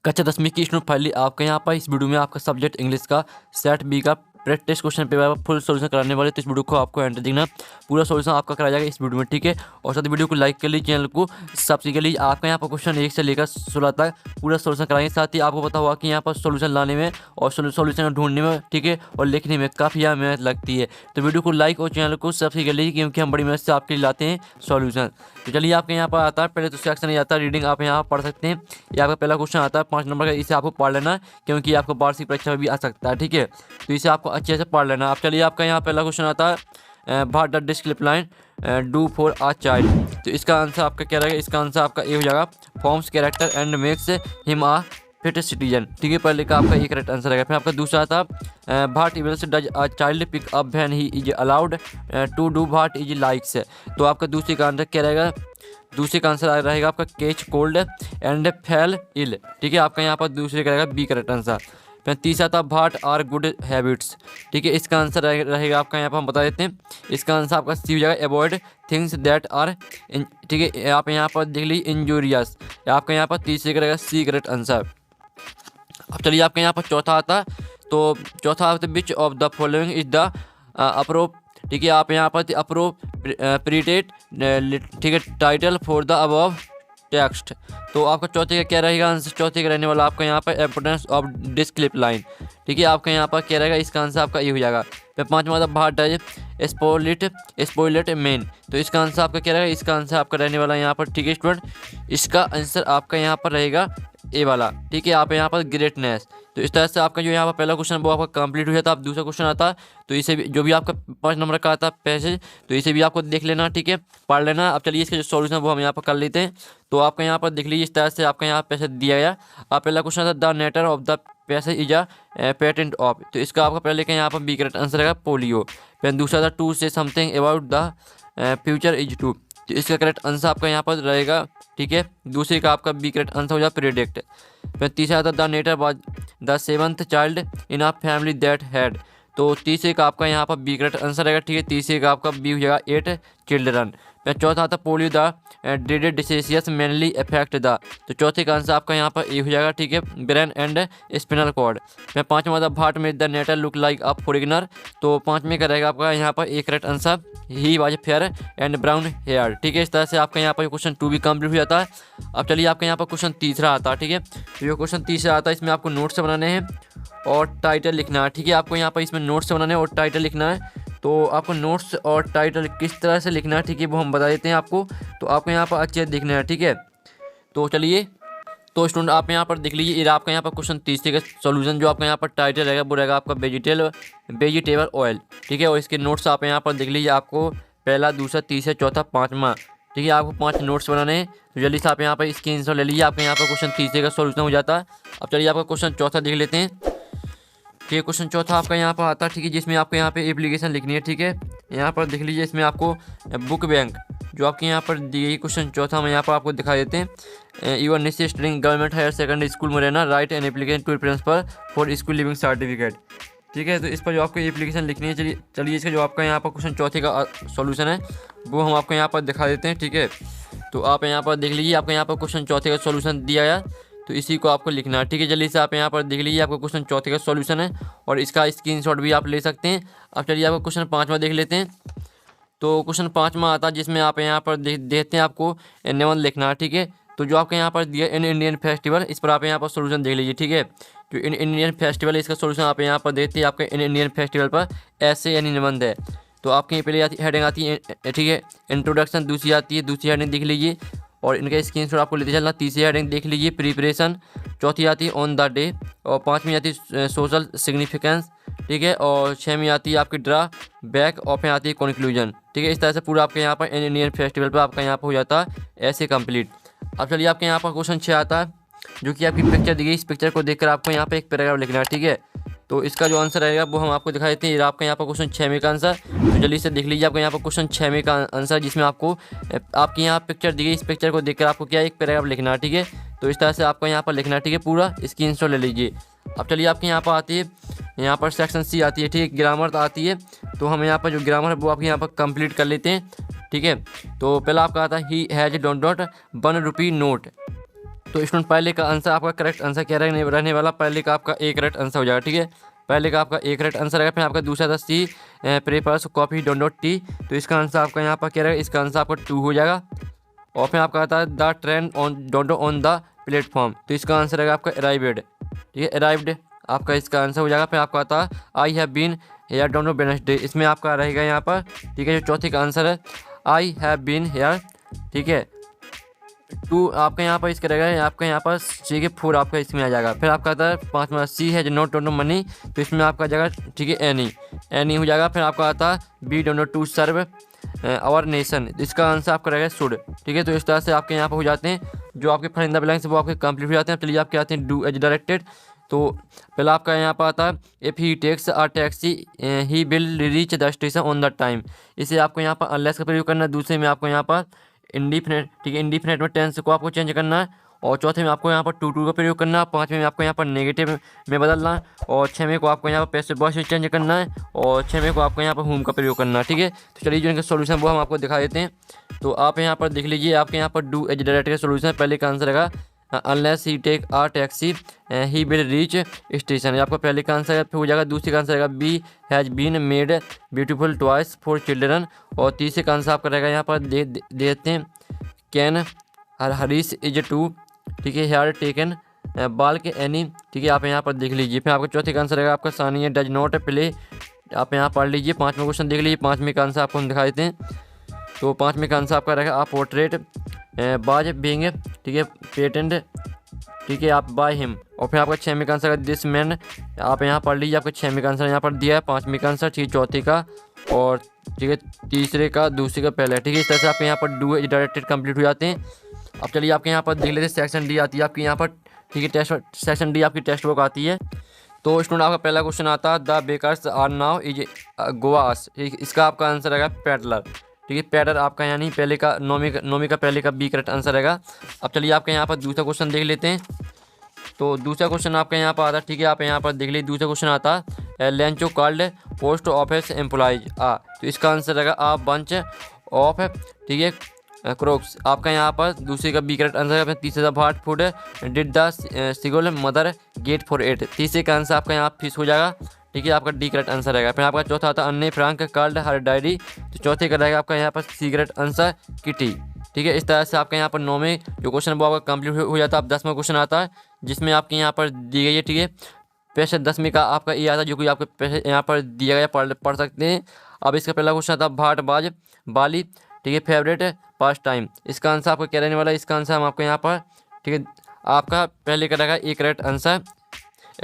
कक्षा 10वीं की स्टूडेंट फाइनली आपके यहाँ पर इस वीडियो में आपका सब्जेक्ट इंग्लिश का सेट बी का practice question paper full solution कराने वाले। तो इस वीडियो को आपको एंड देखना, पूरा सॉल्यूशन आपका कराया जाएगा इस वीडियो में, ठीक है। और साथ ही वीडियो को लाइक कर लीजिए, चैनल को सब्सक्राइब कर लीजिए। आपका यहाँ पर क्वेश्चन 1 से लेकर 16 तक पूरा सॉल्यूशन कराएंगे। साथ ही आपको पता होगा कि यहाँ पर सॉल्यूशन लाने में और सॉल्यूशन ढूंढने में, ठीक है, और लिखने में काफ़ी ज़्यादा मेहनत लगती है। तो वीडियो को लाइक और चैनल को सब्सक्राइब कर लीजिए, क्योंकि हम बड़ी मेहनत से आपके लिए लाते हैं सॉल्यूशन। तो चलिए, आपके यहाँ पर आता है पहले तो सेक्शन नहीं आता, रीडिंग आप यहाँ पढ़ सकते हैं। ये आपका पहला क्वेश्चन आता है 5 नंबर का, इसे आपको पढ़ लेना, क्योंकि आपको वार्षिक परीक्षा में भी आ सकता है, ठीक है। तो इसे आपको अच्छे से पढ़ लेना। अब चलिए, आपका यहाँ पहला क्वेश्चन आता है what the descriptive line do for a child. तो इसका आंसर आपका क्या रहेगा? इसका आंसर आपका ए हो जाएगा, forms character and makes him a fit citizen, ठीक है। पहले का आपका एक करेक्ट आंसर रहेगा। फिर आपका दूसरा था what events does a child pick up when he is allowed to do what is likes. तो आपका दूसरे का आंसर क्या रहेगा? दूसरे का आंसर रहेगा आपका catch cold and fell ill, ठीक है। आपका यहाँ पर दूसरे का रहेगा बी करेक्ट आंसर। फिर तीसरा था व्हाट आर गुड हैबिट्स, ठीक है। इसका आंसर रहेगा आपका यहाँ पर हम बता देते हैं, इसका आंसर आपका सी हो जाएगा अवॉइड थिंग्स दैट आर, ठीक है। आप यहाँ पर देख लीजिए इंजूरियस, आपका यहाँ पर तीसरे का रहेगा सी करेक्ट आंसर। अब चलिए, आपके यहाँ पर चौथा आता, तो चौथा आता which of the following is the approp, ठीक है। आप यहाँ पर अप्रोप्रिएट, ठीक है, title for the above text. तो आपका चौथे का क्या रहेगा आंसर? चौथे का रहने वाला आपका यहाँ पर इम्पोर्टेंस ऑफ डिस्क्रिप्ट लाइन, ठीक है। आपका यहाँ पर क्या रहेगा? इसका आंसर आपका ये हो जाएगा। फिर पाँचवा था व्हाट डज स्पॉइलेट मेन। तो इसका आंसर आपका क्या रहेगा? इसका आंसर आपका रहने वाला यहाँ पर, ठीक है स्टूडेंट, इसका आंसर आपका यहाँ पर रहेगा ए वाला, ठीक है। आप यहाँ पर ग्रेटनेस। तो इस तरह से आपका जो यहाँ पर पहला क्वेश्चन वो आपका कंप्लीट हो जाता है। अब दूसरा क्वेश्चन आता, तो इसे भी जो भी आपका 5 नंबर का आता है पैसेज, तो इसे भी आपको देख लेना, ठीक है, पढ़ लेना। अब चलिए, इसका जो सॉल्यूशन वो हम यहाँ पर कर लेते हैं। तो आपका यहाँ पर देख लीजिए, इस तरह से आपका यहाँ पैसेज दिया गया। आप पहला क्वेश्चन आता the narrator of the passage is a patient of. तो इसका आपका पहले का यहाँ पर बी करेक्ट आंसर रहेगा पोलियो। फिर दूसरा था to say something about the future is to. तो इसका करेक्ट आंसर आपका यहाँ पर रहेगा, ठीक है। दूसरे का आपका बी करेक्ट आंसर हो जाए प्रेडिक्ट। फिर तीसरा था the narrator was the 7th child in a family that had. तो तीसरे का आपका यहाँ पर बी करेक्ट आंसर रहेगा, ठीक है। तीसरे का आपका बी हो जाएगा 8 चिल्ड्रन। फिर चौथा था polio the dreaded disease mainly affect the. तो चौथे का आंसर आपका यहाँ पर ए हो जाएगा, ठीक है, ब्रेन एंड स्पिनल कॉर्ड। फिर पाँचवा था what made the narrator look like a foreigner. तो पाँचवें का रहेगा आपका यहाँ पर A correct answer he was fair and brown hair, ठीक है। इस तरह से आपका यहाँ पर क्वेश्चन 2 भी कंप्लीट हो जाता है। अब चलिए, आपका यहाँ पर क्वेश्चन तीसरा आता है, ठीक है। तो ये क्वेश्चन तीसरा आता है, इसमें आपको नोट्स बनाने हैं और टाइटल लिखना है, ठीक है। आपको यहाँ पर इसमें नोट्स बनाने हैं और टाइटल लिखना है। तो आपको नोट्स और टाइटल किस तरह से लिखना है, ठीक है, वो हम बता देते हैं आपको। तो आपको यहाँ पर अच्छे से लिखना है, ठीक है। तो चलिए, तो स्टूडेंट आप यहाँ पर देख लीजिए, ये आपका यहाँ पर क्वेश्चन तीसरे का सॉल्यूशन जो आपका यहाँ पर टाइटल रहेगा वो रहेगा आपका वेजिटेबल ऑयल, ठीक है। और इसके नोट्स आप यहाँ पर देख लीजिए, आपको पहला, दूसरा, तीसरा, चौथा, पाँचवा, ठीक है। आपको 5 नोट्स बनाने हैं। तो जल्दी से आप यहाँ पर स्क्रीनशॉट ले लीजिए, आपका यहाँ पर क्वेश्चन तीसरे का सॉल्यूशन हो जाता है। अब चलिए, आपका क्वेश्चन चौथा देख लेते हैं। ठीक है, क्वेश्चन चौथा आपका यहाँ पर आता है, ठीक है, जिसमें आपको यहाँ पे एप्लीकेशन लिखनी है, ठीक है। यहाँ पर देख लीजिए, इसमें आपको बुक बैंक जो आपके यहाँ पर दी गई क्वेश्चन चौथा में यहाँ पर आपको दिखा देते हैं। You're Nishchit student government higher secondary school Morena write an application to principal for school leaving certificate, ठीक है। तो इस पर जो आपको एप्लीकेशन लिखनी है, चलिए इसका जो आपका यहाँ पर क्वेश्चन चौथे का सॉल्यूशन है वो हम आपको यहाँ पर दिखा देते हैं, ठीक है। तो आप यहाँ पर देख लीजिए, आपका यहाँ पर क्वेश्चन चौथे का सॉल्यूशन दिया गया, तो इसी को आपको लिखना है, ठीक है। जल्दी से आप यहाँ पर देख लीजिए, आपका क्वेश्चन चौथे का सॉल्यूशन है और इसका स्क्रीनशॉट भी आप ले सकते हैं। अब चलिए, आपका क्वेश्चन पाँचवा देख लेते हैं। तो क्वेश्चन पाँचवा आता है, जिसमें आप यहाँ पर देखते हैं आपको निबंध लिखना है, ठीक है। तो जो आपके यहाँ पर दिया इन इंडियन फेस्टिवल, इस पर आप यहाँ पर सॉल्यूशन देख लीजिए, ठीक है। जो इन इंडियन फेस्टिवल है, इसका सॉल्यूशन आप यहाँ पर देखते हैं, आपके इन इंडियन फेस्टिवल पर ऐसे यानी निबंध है। तो आपकी पहले हेडिंग आती है, ठीक है, इंट्रोडक्शन। दूसरी आती है, दूसरी हेडिंग देख लीजिए और इनका स्क्रीनशॉट आपको लेते चलना। तीसरी हेडिंग देख लीजिए प्रिपरेशन। चौथी आती है ऑन द डे और पाँचवीं आती है सोशल सिग्निफिकेंस, ठीक है। और छठवीं आती है आपकी ड्रा बैक और फिर आती है कंक्लूजन, ठीक है। इस तरह से पूरा आपके यहाँ पर इंडियन फेस्टिवल पर आपका यहाँ पर हो जाता है ऐसे कंप्लीट। अब चलिए, आपके यहाँ पर क्वेश्चन 6 आता है, जो कि आपकी पिक्चर दी गई। इस पिक्चर को देखकर आपको यहाँ पर एक पैराग्राफ लिखना है, ठीक है। तो इसका जो आंसर रहेगा वो हम आपको दिखा देते हैं। आपका यहाँ पर क्वेश्चन 6वें का आंसर, तो जल्दी से देख लीजिए, आपका यहाँ पर क्वेश्चन 6वें का आंसर, जिसमें आपको आपकी यहाँ पिक्चर दी गई। इस पिक्चर को देखकर आपको क्या एक पैराग्राफ लिखना है, ठीक है। तो इस तरह से आपका यहाँ पर लिखना है, ठीक है, पूरा स्क्रीनशॉट ले लीजिए। अब चलिए, आपके यहाँ पर आती है, यहाँ पर सेक्शन सी आती है, ठीक है, ग्रामर आती है। तो हम यहाँ पर जो ग्रामर है वो आपके यहाँ पर कंप्लीट कर लेते हैं, ठीक है। तो पहला आपका आता है he has dot 1 rupee note, तो स्टूडेंट पहले का आंसर आपका करेक्ट आंसर क्या रहने वाला, पहले का आपका ए करेक्ट आंसर हो जाएगा। ठीक है, पहले का आपका ए करेक्ट आंसर रहेगा। फिर आपका दूसरा था सी प्रेपर्स कॉफी डोंट नॉट टी, तो इसका आंसर आपका यहाँ पर क्या रहेगा, इसका आंसर आपका 2 हो जाएगा। और फिर आपका आता है the train on don't on the platform, तो इसका आंसर रहेगा आपका अराइव्ड। ठीक है, अराइव्ड आपका इसका आंसर हो जाएगा। फिर आपका आता है I have been here don't know Wednesday, इसमें आपका रहेगा यहाँ पर। ठीक है, जो चौथे का आंसर है आई हैव बीन हेयर। ठीक है, 2 आपका यहाँ पर इसका रहेगा, आपका यहाँ पर सी के 4 आपका इसमें आ जाएगा। फिर आपका आता है 5वां सी है जो नोट डोंट नो मनी, तो इसमें आपका आ जाएगा ठीक है एनी हो जाएगा। फिर आपका आता है be don't know to serve our nation, इसका आंसर आपका रहेगा शुड। ठीक है, तो इस तरह से आपके यहाँ पर हो जाते हैं जो आपके फिल इन द ब्लैंक्स वो आपके कंप्लीट हो जाते हैं। चलिए आपके आते हैं डू एज डायरेक्टेड। तो पहला आपका यहाँ पर आता है if he takes a taxi he will reach the station on the time, इसे आपको यहाँ पर अनलेस का प्रयोग करना है। दूसरे में आपको यहाँ पर इंडिफिनेट, ठीक है, इंडिफिनेट में टेंस को आपको चेंज करना है। और चौथे में आपको यहाँ पर टू का प्रयोग करना है। 5वें में आपको यहाँ पर नेगेटिव में बदलना है। और 6वें को आपको यहाँ पर पैसिव वॉइस में चेंज करना है। और 6वें को आपको यहाँ पर होम का प्रयोग करना है। ठीक है, तो चलिए जो इनका सोल्यूशन वो हम आपको दिखा देते हैं। तो आप यहाँ पर देख लीजिए, आपके यहाँ पर डू एज डायरेक्ट का सोल्यूशन पहले का आंसर रहेगा unless he take a taxi he will reach station, ये आपका पहले का आंसर है। फिर हो जाएगा दूसरे का आंसर रहेगा be has been made beautiful toys for children. और तीसरे का आंसर आपका रहेगा यहाँ पर देते हैं कैन हरीश इज टू। ठीक है, हेयर टेकन बाल के एनी। ठीक है, आप यहाँ पर देख लीजिए। फिर आपका चौथे का आंसर रहेगा आपका सानिया डज नॉट प्ले, आप यहाँ पढ़ लीजिए। 5वां क्वेश्चन देख लीजिए, 5वें का आंसर आपको हम दिखा देते हैं। तो 5वें का आंसर आपका रहेगा आप पोर्ट्रेट बाज बीइंग, ठीक है, पेटेंट। ठीक है, आप बाय हिम। और फिर आपका 6वें का आंसर दिस मैन, आप यहाँ पढ़ लीजिए। आपका 6वें का आंसर यहाँ पर दिया है, 5वें का आंसर, ठीक है, चौथे का और ठीक है तीसरे का दूसरे का पहले। ठीक है, इस तरह से आपके यहाँ पर डू डायरेक्टेड कंप्लीट हो जाते हैं। अब चलिए आपके यहाँ पर देख लेते हैं सेक्शन डी आती है आपकी यहाँ पर। ठीक है, सेक्शन डी आपकी टेक्स्ट बुक आती है। तो स्टूडेंट आपका पहला क्वेश्चन आता है the bakers are now is Goas, इसका आपका आंसर रहेगा पैडलर। ठीक है, पैडलर आपका यानी पहले का नौवीं का पहले का बी करेक्ट आंसर रहेगा। अब चलिए आपके यहाँ पर दूसरा क्वेश्चन देख लेते हैं। तो दूसरा क्वेश्चन आपके यहाँ पर आता है। ठीक है, आप यहाँ पर देख लीजिए, दूसरा क्वेश्चन आता है Lencho called post office employees तो इसका आंसर रहेगा आ बंच ऑफ, ठीक है, क्रॉप्स, आपका यहाँ पर दूसरे का बी करेक्ट आंसर है। तीसरे का what food did the seagull mother get for it, तीसरे का आंसर आपका यहाँ फिश हो जाएगा। ठीक है, आपका डी करेक्ट आंसर रहेगा। फिर आपका चौथा आता है अन्य फ्रांक कॉल्ड हर डायरी, तो चौथे का रहेगा आपका यहाँ पर सी करेक्ट आंसर किटी। ठीक है, इस तरह से आपका यहाँ पर 9वें जो क्वेश्चन वो आपका कंप्लीट हो जाता है। अब 10वां क्वेश्चन आता है जिसमें आपके यहाँ पर दी गई है। ठीक है, पैसे 10वीं का आपका ये आता है जो कि आपके पैसे यहाँ पर दिया गया पढ़ सकते हैं। अब इसका पहला क्वेश्चन आता है भाट बाज बाली, ठीक है, फेवरेट पास टाइम, इसका आंसर आपका क्या रहने वाला है, इसका आंसर हम आपको यहाँ पर, ठीक है, आपका पहले का रहेगा A correct answer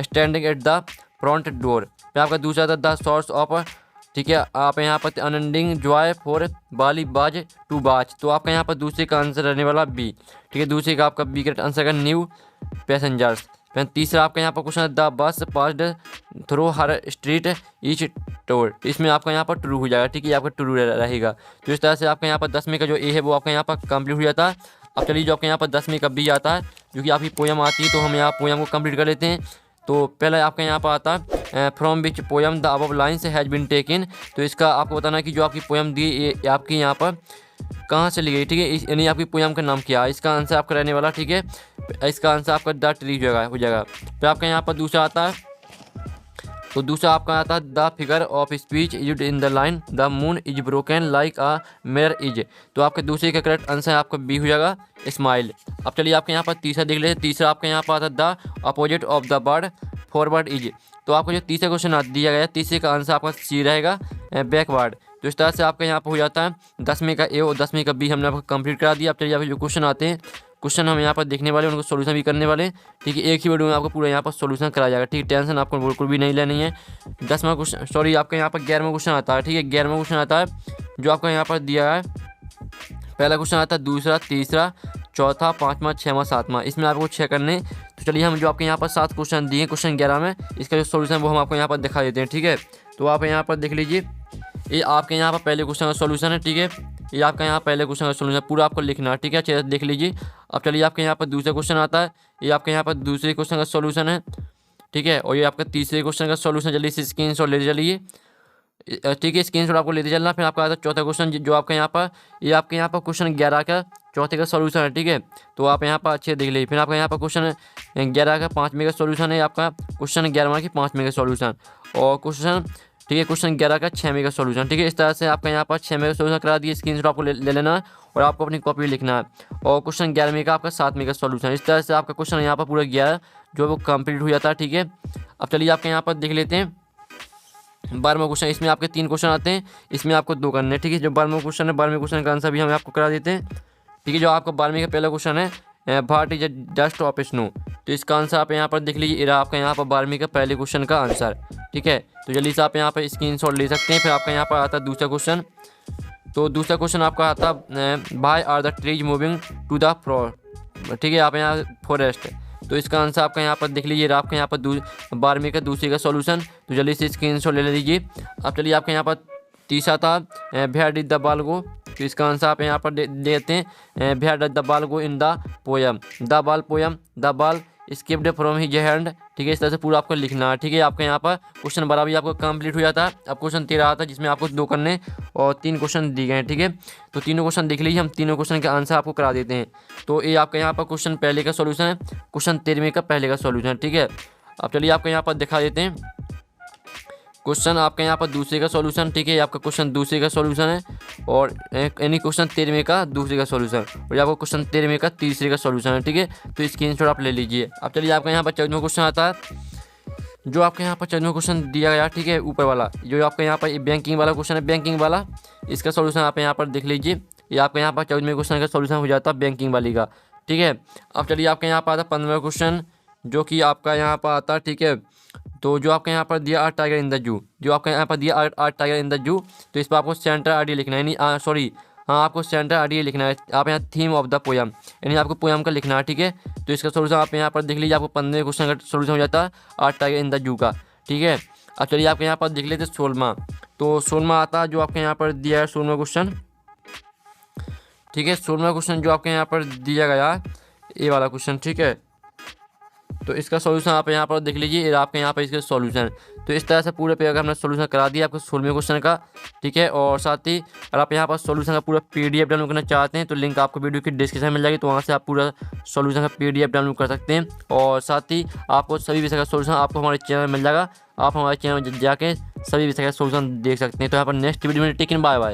standing at the front door. फिर आपका दूसरा था द सोर्स ऑफ, ठीक है, आप यहाँ पर अनएंडिंग जॉय फॉर बाली बाज टू बाज, तो आपका यहाँ पर दूसरे का आंसर रहने वाला बी। ठीक है, दूसरे का आपका बी करेक्ट आंसर का न्यू पैसेंजर्स। फिर तीसरा आपका यहाँ पर क्वेश्चन है the bus passed through her street each toll, इसमें आपका यहाँ पर ट्रू हो जाएगा। ठीक है, आपका ट्रू रहेगा। तो इस तरह से आपका यहाँ पर 10वीं का जो ए है वो आपका यहाँ पर कंप्लीट हो जाता है। अब चलिए जो आपके यहाँ पर 10वीं का बी आता है जो कि आपकी पोयम आती है, तो हम यहाँ पोयम को कंप्लीट कर लेते हैं। तो पहला आपका यहाँ पर आता है from which poem the above lines has been taken, तो इसका आपको बताना है कि जो आपकी पोयम दी ये आपकी यहाँ पर कहाँ से ली गई। ठीक है, यानी आपकी पोयम का नाम क्या है, इसका आंसर आपका रहने वाला। ठीक है, इसका आंसर आपका द ट्री हो जाएगा। फिर आपका यहाँ पर दूसरा आता है, तो दूसरा आपका आता है the figure of speech used in the line the moon is broken like a mirror is, तो आपके दूसरे का करेक्ट आंसर आपका बी हो जाएगा स्माइल। अब चलिए आपके यहाँ पर तीसरा देख लेते हैं। तीसरा आपके यहाँ पर आता है the opposite of the bird forward is, तो आपको जो तीसरा क्वेश्चन दिया गया तीसरे का आंसर आपका सी रहेगा बैकवर्ड। तो इस तरह से आपका यहाँ पर हो जाता है 10वीं का ए और 10वीं का बी हमने आपको कंप्लीट करा दिया। अब चलिए आपके जो क्वेश्चन आते हैं, क्वेश्चन हम यहाँ पर देखने वाले उनको सोल्यूशन भी करने वाले। ठीक है, एक ही वीडियो में आपको पूरा यहाँ पर सोल्यूशन कराया जाएगा। ठीक है, टेंशन आपको बिल्कुल भी नहीं लेनी है। 10वां क्वेश्चन, सॉरी, आपका यहाँ पर 11वां क्वेश्चन आता है। ठीक है, 11वां क्वेश्चन आता है जो आपका यहाँ पर दिया है। पहला क्वेश्चन आता है दूसरा, तीसरा, चौथा, 5वां, 6वां, 7वां, इसमें आपको 6 करने। तो चलिए हम जो आपके यहाँ पर 7 क्वेश्चन दिए क्वेश्चन 11 में, इसका जो सोल्यूशन वो हम आपको यहाँ पर दिखा देते हैं। ठीक है, तो आप यहाँ पर देख लीजिए, ये आपके यहाँ पर पहले क्वेश्चन का सोल्यूशन है। ठीक है, ये आपका यहाँ पहले क्वेश्चन का सोल्यूशन पूरा आपको लिखना है। ठीक है, अच्छे देख लीजिए। अब चलिए आपके यहाँ पर दूसरा क्वेश्चन आता है, ये आपके यहाँ पर दूसरे क्वेश्चन का सोल्यूशन है। ठीक है, और ये आपका तीसरे क्वेश्चन का सोल्यूशन, जल्दी से स्क्रीनशॉट लेते चलिए। ठीक है, स्क्रीनशॉट आपको लेते चलना। फिर आपका आता है चौथा क्वेश्चन जो आपका यहाँ पर, ये आपके यहाँ पर क्वेश्चन 11 का चौथे का सॉल्यूशन है, ठीक है। तो आप यहाँ पर अच्छे देख लीजिए। फिर आपका यहाँ पर क्वेश्चन 11 का 5 में का सॉल्यूशन है आपका, क्वेश्चन 11 की 5 में का सॉल्यूशन, और क्वेश्चन, ठीक है, क्वेश्चन 11 का 6 में का सॉल्यूशन, ठीक है। इस तरह से आपका यहाँ पर 6 में का सॉल्यूशन करा दिए, स्क्रीनशॉट आपको ले लेना है और आपको अपनी कॉपी लिखना है। और क्वेश्चन 11 का आपका 7 में का सॉल्यूशन। इस तरह से आपका क्वेश्चन यहाँ पर पूरा 11 जो वो कंप्लीट हो जाता है, ठीक है। अब चलिए आपके यहाँ पर देख लेते हैं 12वां क्वेश्चन। इसमें आपके 3 क्वेश्चन आते हैं, इसमें आपको 2 करने हैं, ठीक है। जो 12वां क्वेश्चन है, 12वें क्वेश्चन का आंसर भी हम आपको करा देते हैं, ठीक है। जो आपका 12वीं का पहला क्वेश्चन है, what is dust of snow, तो इसका आंसर आप यहाँ पर देख लीजिए। ये आपका यहाँ पर 12वीं का पहले क्वेश्चन का आंसर, ठीक है। तो जल्दी से आप यहाँ पर स्क्रीनशॉट ले सकते हैं। फिर आपका यहाँ पर आता है दूसरा क्वेश्चन। तो दूसरा क्वेश्चन आपका आता है, why are the trees moving to the forest, ठीक है। आप यहाँ फॉरेस्ट, तो इसका आंसर आपका यहाँ पर देख लीजिए। आपका यहाँ पर 12वीं का दूसरे का सॉल्यूशन, तो जल्दी से स्क्रीनशॉट ले लीजिए। अब चलिए आपके यहाँ पर तीसरा था, where did the ball go, तो इसका आंसर आप यहाँ पर देते हैं, where did the ball go in the poem, the ball poem, the ball skipped from his hand, ठीक है। इस तरह से पूरा आपको लिखना है, ठीक है। आपका यहाँ पर क्वेश्चन 12 भी आपको कंप्लीट हो जाता है। अब क्वेश्चन 13 आता है, जिसमें आपको 2 करने और 3 क्वेश्चन दिए गए हैं, ठीक है। तो तीनों क्वेश्चन देख लीजिए, हम तीनों क्वेश्चन का आंसर आपको करा देते हैं। तो ये आपका यहाँ पर क्वेश्चन पहले का सॉल्यूशन है, क्वेश्चन 13वें का पहले का सॉल्यूशन है, ठीक है। अब चलिए आपको यहाँ पर दिखा देते हैं क्वेश्चन आपका यहाँ पर दूसरे का सॉल्यूशन, ठीक है। आपका क्वेश्चन दूसरे का सॉल्यूशन है, और यानी क्वेश्चन 13वें का दूसरे का सॉल्यूशन, और आपको क्वेश्चन 13वें का तीसरे का सॉल्यूशन है, ठीक है। तो स्क्रीनशॉट आप ले लीजिए। अब चलिए आपका यहाँ पर 14वां क्वेश्चन आता है, जो आपके यहाँ पर 14वां क्वेश्चन दिया गया, ठीक है, ऊपर वाला जो आपका यहाँ पर बैंकिंग वाला क्वेश्चन है, बैंकिंग वाला, इसका सॉल्यूशन आप यहाँ पर देख लीजिए। ये आपका यहाँ पर 14वें क्वेश्चन का सॉल्यूशन हो जाता है बैंकिंग वाली का, ठीक है। अब चलिए आपके यहाँ पर आता है 15वां क्वेश्चन, जो कि आपका यहाँ पर आता है, ठीक है। तो जो आपके यहाँ पर दिया are tiger in the zoo, जो आपका यहाँ पर दिया are tiger in the zoo, तो इस पर आपको सेंटर आइडिया लिखना है, यानी सॉरी, हाँ, आपको सेंटर आइडिया लिखना है। आप यहाँ थीम ऑफ द पोयम, यानी आपको पोयम का लिखना है, ठीक है। तो इसका सोल्यूशन आप यहाँ पर देख लीजिए। आपको 15वें क्वेश्चन का सोल्यूशन हो जाता है are tiger in the zoo का, ठीक है। अब चलिए आपके यहाँ पर देख लेते हैं 16वां। तो 16वां आता है, जो आपके यहाँ पर दिया है 16वां क्वेश्चन, ठीक है। 16वां क्वेश्चन जो आपके यहाँ पर दिया गया ये वाला क्वेश्चन, ठीक है। तो इसका सॉल्यूशन आप यहाँ पर देख लीजिए। आपके यहाँ पर इसका सॉल्यूशन, तो इस तरह से पूरे पेपर का हमने सॉल्यूशन करा दिया आपको 16वें क्वेश्चन का, ठीक है। और साथ ही अगर आप यहाँ पर सॉल्यूशन का पूरा PDF डाउनलोड करना चाहते हैं, तो लिंक आपको वीडियो की डिस्क्रिप्शन में मिल जाएगी, तो वहाँ से आप पूरा सॉल्यूशन का PDF डाउनलोड कर सकते हैं। और साथ ही आपको सभी विषय का सॉल्यूशन आपको हमारे चैनल में मिल जाएगा। आप हमारे चैनल में जाके सभी विषय का सॉल्यूशन देख सकते हैं। तो यहाँ पर नेक्स्ट वीडियो में टेकिन, बाय बाय।